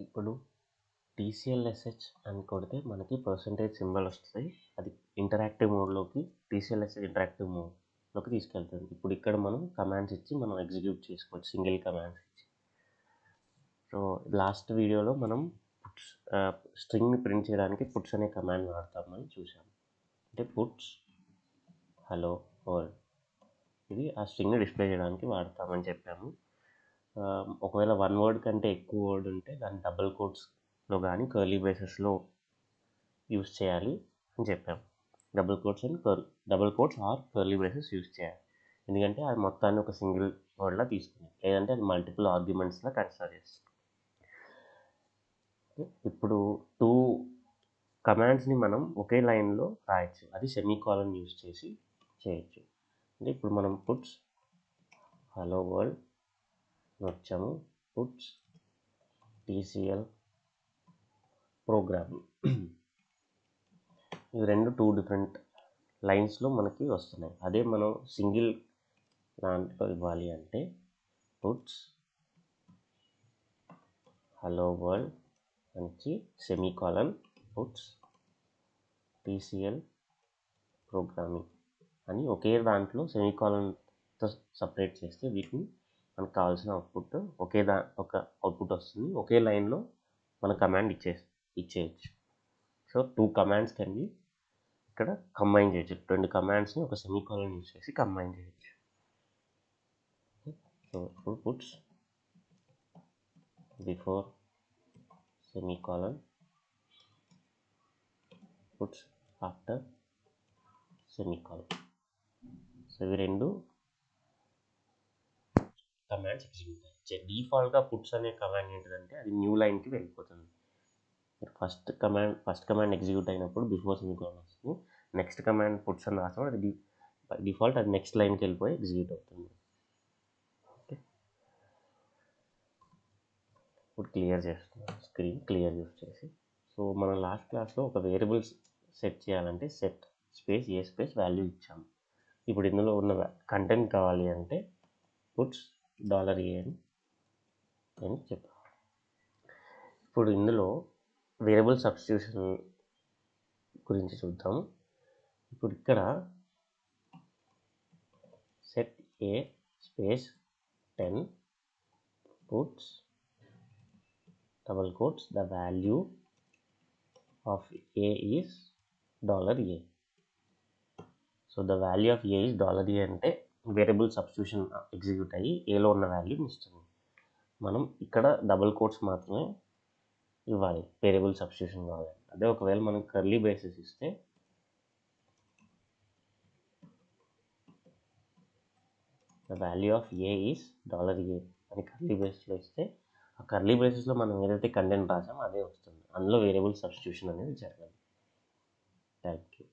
ఇప్పుడు టీసీఎల్ఎస్హెచ్ అని కొడితే మనకి పర్సంటేజ్ సింబల్ వస్తుంది. అది ఇంటరాక్టివ్ మోడ్లోకి టీసీఎల్ఎస్హెచ్ ఇంటరాక్టివ్ మోడ్లోకి తీసుకెళ్తుంది. ఇప్పుడు ఇక్కడ మనం కమాండ్స్ ఇచ్చి మనం ఎగ్జిక్యూట్ చేసుకోవచ్చు, సింగిల్ కమాండ్స్ ఇచ్చి. సో లాస్ట్ వీడియోలో మనం పుట్స్ స్ట్రింగ్ని ప్రింట్ చేయడానికి పుట్స్ అనే కమాండ్ వాడతామని చూసాం. అంటే పుట్స్ హలో వరల్డ్, ఇది ఆ స్ట్రింగ్ని డిస్ప్లే చేయడానికి వాడతామని చెప్పాము. ఒకవేళ వన్ వర్డ్ కంటే ఎక్కువ వర్డ్ ఉంటే దాన్ని డబుల్ కోట్స్లో కానీ కర్లీ బ్రేసెస్లో యూస్ చేయాలి అని చెప్పాము. Double quotes or curly braces use చేయాలి, ఎందుకంటే అది మొత్తాన్ని ఒక సింగిల్ వర్డ్లా తీసుకుంది, లేదంటే అది మల్టిపుల్ ఆర్గ్యుమెంట్స్లా కన్సిడర్ చేస్తుంది. ఇప్పుడు 2 కమాండ్స్ని మనం ఒకే లైన్లో రాయొచ్చు, అది సెమీకాలన్ యూస్ చేసి చేయొచ్చు. అంటే ఇప్పుడు మనం పుట్స్ హలో వరల్డ్ వచ్చాము, పుట్స్ టీసీఎల్ ప్రోగ్రామ్, ఇవి రెండు 2 డిఫరెంట్ లైన్స్లో మనకి వస్తున్నాయి. అదే మనం సింగిల్ దాంట్లో ఇవ్వాలి అంటే పుట్స్ హలో వరల్డ్ నుంచి సెమీకాలన్ పుట్స్ టీసీఎల్ ప్రోగ్రామింగ్ అని ఒకే దాంట్లో సెమీకాలన్తో సపరేట్ చేస్తే వీటిని మనకు కావాల్సిన అవుట్పుట్ ఒక అవుట్పుట్ వస్తుంది. ఒకే లైన్లో మన కమాండ్ ఇచ్చేయచ్చు. సో 2 కమాండ్స్ కెన్ బి ఇక్కడ కంబైన్ చేయొచ్చు. 2 కమాండ్స్ని ఒక సెమీకాలన్ యూజ్ చేసి కంబైన్ చేయొచ్చు. సో ఇప్పుడు puts before semicolon, puts after semicolon. So ఇవి రెండు కమాండ్స్ ఎగ్జిక్యూట్ అయ్యాయి. డిఫాల్ట్గా పుట్స్ అనే కమాండ్ ఏంటంటే అది న్యూ లైన్కి వెళ్ళిపోతుంది. ఫస్ట్ కమాండ్ ఎగ్జిక్యూట్ అయినప్పుడు బిఫోర్ సెమీకాలన్ వస్తుంది. నెక్స్ట్ కమాండ్ పుట్స్ అని రాసినప్పుడు అది డిఫాల్ట్ అది నెక్స్ట్ లైన్కి వెళ్ళిపోయి ఎగ్జిక్యూట్ అవుతుంది. ఓకే, ఇప్పుడు క్లియర్ చేస్తున్నాం, స్క్రీన్ క్లియర్ యూస్ చేసి. సో మనం లాస్ట్ క్లాస్లో ఒక వేరియబుల్స్ సెట్ చేయాలంటే సెట్ స్పేస్ ఏ స్పేస్ వాల్యూ ఇచ్చాము. ఇప్పుడు ఇందులో ఉన్న కంటెంట్ కావాలి అంటే పుట్స్ $a అని చెప్పాము. ఇప్పుడు ఇందులో వేరియబుల్ సబ్స్టిట్యూషన్ గురించి చూద్దాము. ఇప్పుడు ఇక్కడ set a space 10 puts double quotes the value of a is $a. So the value of a is $a అంటే వేరియబుల్ సబ్స్టిట్యూషన్ ఎగ్జిక్యూట్ అయ్యి ఏలో ఉన్న వాల్యూని ఇస్తుంది. మనం ఇక్కడ డబుల్ కోట్స్ మాత్రమే ఇవ్వాలి వేరియబుల్ సబ్స్టిట్యూషన్ కావాలి. అదే ఒకవేళ మనం కర్లీ బ్రేసెస్ ఇస్తే the value of a is $a అని కర్లీ బ్రేసెస్లో ఇస్తే ఆ కర్లీ బ్రేసెస్లో మనం ఏదైతే కంటెంట్ రాసామో అదే వస్తుంది, అందులో వేరియబుల్ సబ్స్టిట్యూషన్ అనేది జరగదు. Thank you.